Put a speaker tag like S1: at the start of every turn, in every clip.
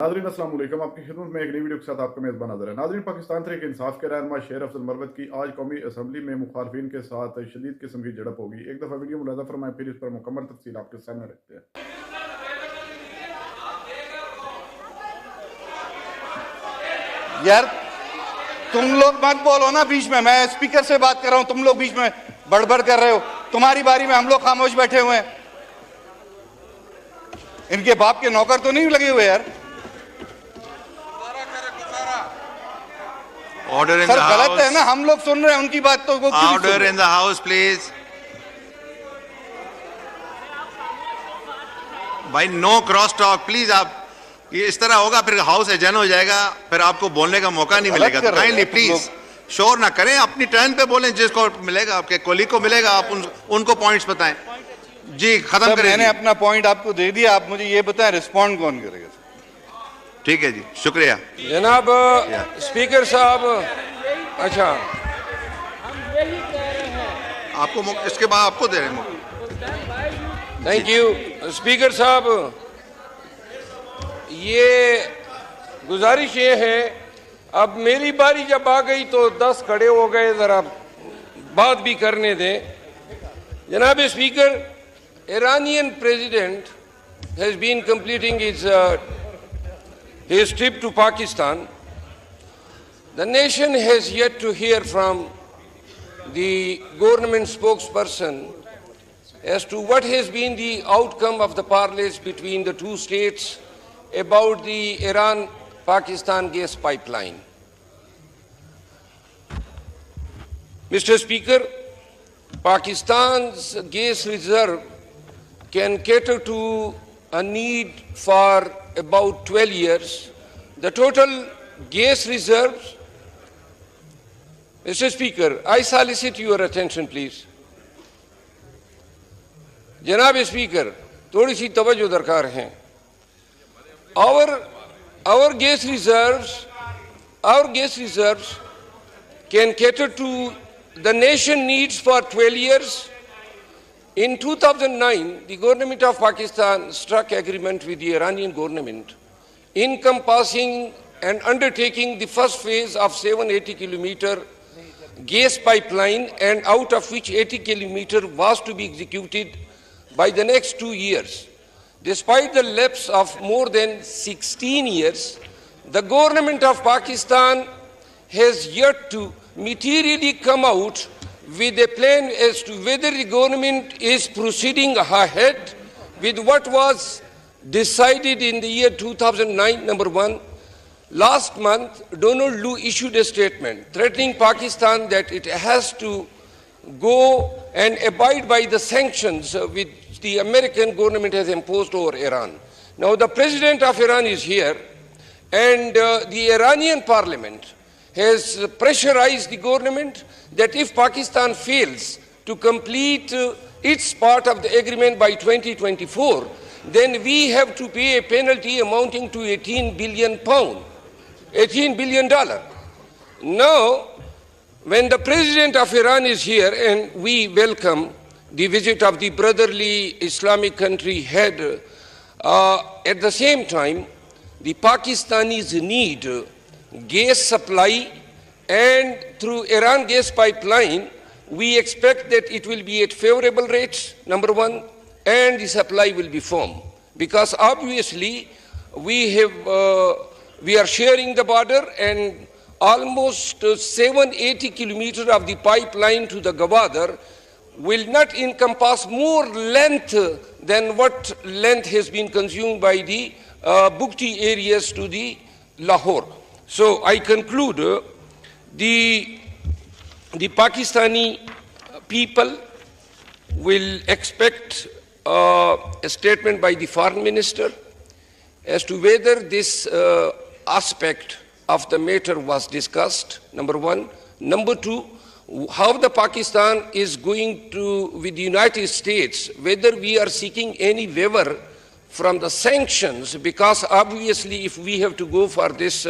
S1: नाज़रीन अस्सलाम वालेकुम, आपकी खिदमत में एक नई वीडियो के साथ आपका मेज़बान हाज़िर है। नाज़रीन, पाकिस्तान तहरीक इंसाफ के रहनुमा शेर अफजल मरवत की आज कौमी असम्बली में मुखालफिन के साथ शदीद किस्म की झड़प होगी। एक दफ़ा वीडियो मुलाज़ा फरमाएं, फिर इस पर मुकम्मल तफसील आपके सामने रखते हैं।
S2: यार तुम लोग मत बोलो ना बीच में, मैं स्पीकर से बात कर रहा हूं, तुम लोग बीच में बड़बड़ कर रहे हो। तुम्हारी बारी में हम लोग खामोश बैठे हुए हैं। इनके बाप के नौकर तो नहीं लगे हुए यार।
S3: Order in the
S2: sir
S3: house.
S2: गलत है ना, हम लोग सुन रहे हैं उनकी बात तो वो
S3: order in the house please. भाई नो क्रॉस टॉक प्लीज। आप ये इस तरह होगा फिर हाउस एजन हो जाएगा, फिर आपको बोलने का मौका नहीं मिलेगा। तो काइंडली प्लीज शोर ना करें, अपनी टर्न पे बोलें, जिसको मिलेगा आपके कोलीग को मिलेगा, आप उनको पॉइंट्स बताएं। जी खत्म करें।
S2: मैंने अपना पॉइंट आपको दे दिया, आप मुझे ये बताएं रिस्पॉन्ड कौन करेगा।
S3: ठीक है जी, शुक्रिया
S4: जनाब स्पीकर साहब। अच्छा
S3: आपको इसके बाद आपको दे रहे हैं मौका।
S4: थैंक यू स्पीकर साहब। ये गुजारिश ये है, अब मेरी बारी जब आ गई तो 10 खड़े हो गए, जरा बात भी करने दें। जनाब speaker, Iranian president has been completing his trip to Pakistan. The nation has yet to hear from the government spokesperson as to what has been the outcome of the parleys between the two states about the Iran-Pakistan gas pipeline. Mr. Speaker, Pakistan's gas reserve can cater to a need for about 12 years. The total gas reserves, Mr. Speaker, I solicit your attention, please. Janab Speaker, थोड़ी सी तवज्जो दरकार है। Our gas reserves can cater to the nation needs for 12 years. In 2009, the government of Pakistan struck agreement with the Iranian government encompassing and undertaking the first phase of 780-kilometer gas pipeline, and out of which 80 kilometer was to be executed by the next 2 years. Despite the lapse of more than 16 years, the government of Pakistan has yet to materially come out with a plan as to whether the government is proceeding ahead with what was decided in the year 2009. Number one, last month, Donald Lu issued a statement threatening Pakistan that it has to go and abide by the sanctions which the American government has imposed over Iran. Now, the president of Iran is here, and the Iranian parliament has pressurized the government that if Pakistan fails to complete its part of the agreement by 2024, then we have to pay a penalty amounting to £18 billion. $18 billion. Now, when the president of Iran is here, and we welcome the visit of the brotherly Islamic country head, at the same time, the Pakistanis need gas supply, and through Iran gas pipeline, we expect that it will be at favorable rates, number one, and the supply will be firm. Because obviously, we are sharing the border, and almost 780 kilometers of the pipeline to the Gwadar will not encompass more length than what length has been consumed by the Bukti areas to the Lahore. So I conclude, the Pakistani people will expect a statement by the foreign minister as to whether this aspect of the matter was discussed, number one. Number two, how the Pakistan is going to, with the United States, whether we are seeking any waiver from the sanctions, because obviously if we have to go for this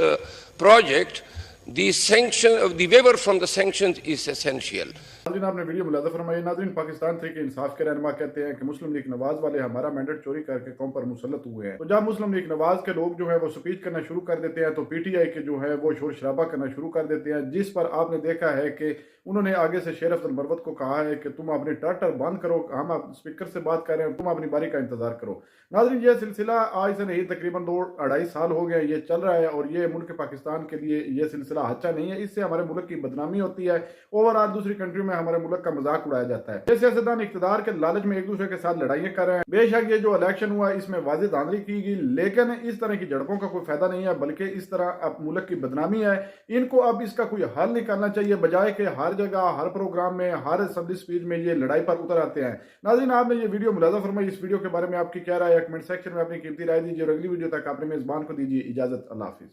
S4: project, the waiver from the sanctions is essential.
S1: नाज़रीन, आपने video मुलाज़ा फरमाई। नाज़रीन, पाकिस्तान तहरीक इंसाफ के रहनुमा कहते हैं कि मुस्लिम league Nawaz वाले हमारा मैंडेट चोरी करके कौम पर मुसल्लत हुए हैं। तो जब मुस्लिम लीग नवाज के लोग जो है वो स्पीच करना शुरू कर देते हैं तो पीटीआई के जो है वो शोर शराबा करना शुरू कर देते हैं, जिस पर आपने देखा है कि उन्होंने आगे से शेर अफजल मरवत को कहा है कि तुम अपनी टाटर बंद करो, हम स्पीकर से बात कर रहे हैं, तुम अपनी बारी का इंतजार करो। नाज़रीन, ये सिलसिला आज से नहीं तकरीबन 2-2.5 साल हो गए ये चल रहा है और ये मुल्क पाकिस्तान के लिए ये सिलसिला अच्छा नहीं है। इससे हमारे मुल्क की बदनामी होती है, ओवरऑल दूसरी कंट्री में हमारे मुल्क का मजाक उड़ाया जाता है। ये सियासतदान इख्तिदार के लालच में एक दूसरे के साथ लड़ाइयाँ कर रहे हैं। बेशक ये जो इलेक्शन हुआ इसमें वाज़ेह धांधली की गई, लेकिन इस तरह की झड़पों का कोई फायदा नहीं है, बल्कि इस तरह अब मुल्क की बदनामी है। इनको अब इसका कोई हल निकालना चाहिए, बजाय के हर जगह हर प्रोग्राम में हर असेंबली स्पीच में ये लड़ाई पर उतर आते हैं। नाज़रीन, आपने ये वीडियो मुलाज़ा फरमाई। इस वीडियो के बारे में आपकी क्या राय है? कमेंट सेक्शन में अपनी कीमती राय दीजिए और अगली वीडियो तक अपने मेज़बान को दीजिए इजाज़त। अल्लाह हाफिज़।